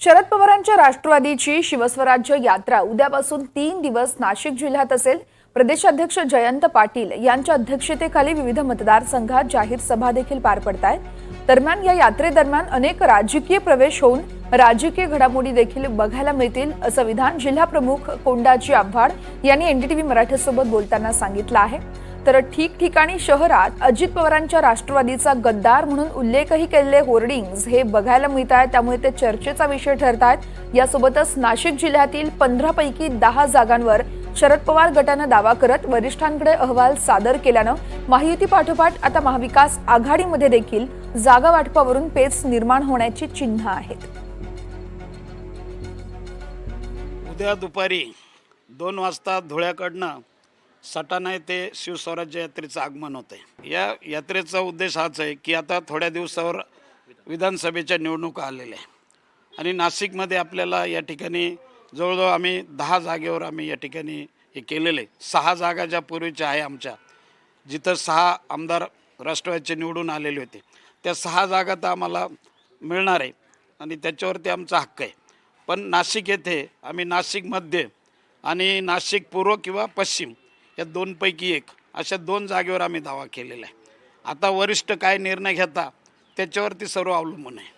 शरद पवारांच्या राष्ट्रवादीची शिवस्वराज्य यात्रा उद्यापासून 3 दिवस नाशिक जिल्ह्यात असेल। प्रदेशाध्यक्ष जयंत पाटील यांच्या अध्यक्षतेखाली विविध मतदारसंघात जाहीर सभा देखील पार पडतायत। दरम्यान या यात्रेदरम्यान अनेक राजकीय प्रवेश होऊन राजकीय घडामोडी देखील बघायला मिळतील असं विधान जिल्हा प्रमुख कोंडाजी आव्हाड यांनी एनडीटीव्ही मराठीसोबत बोलताना सांगितलं आहे। तर ठिकठिकाणी शहरात अजित पवारांच्या राष्ट्रवादीचा गद्दार म्हणून उल्लेखही केलेले होर्डिंग्स हे बघायला मिळत आहेत, त्यामुळे ते चर्चेचा विषय ठरत आहेत। यासोबतच नाशिक जिल्ह्यातील 15 पैकी 10 जागांवर शरद पवार गटानं दावा करत वरिष्ठांकडे अहवाल सादर केल्यानं महायुती पाठोपाठ आता महाविकास आघाडीमध्ये देखील जागा वाटपावरून पेच निर्माण होण्याची चिन्ह आहेत। उद्या दुपारी 2 वाजता धुळ्याकडनं सटाणा येथे शिवस्वराज्य यात्रेचं आगमन होते। या यात्रेचा उद्देश हाच आहे की आता थोड्या दिवसावर विधानसभेच्या निवडणुका आलेल्या आहे आणि नाशिकमध्ये आपल्याला या ठिकाणी जवळजवळ आम्ही 10 जागेवर आम्ही या ठिकाणी हे केलेले 6 जागा ज्या पूर्वीच्या आहे आमच्या, जिथं 6 आमदार राष्ट्रवादीचे निवडून आलेले होते, त्या 6 जागा तर आम्हाला मिळणार आहे आणि त्याच्यावरती आमचा हक्क आहे। पण नाशिक येथे आम्ही नाशिक मध्य आणि नाशिक पूर्व किंवा पश्चिम या 2 पैकी 1 अशा 2 जागेवर आम्ही दावा केलेला आहे। आता वरिष्ठ काय निर्णय घेता त्याच्यावरती सर्व अवलंबून आहे।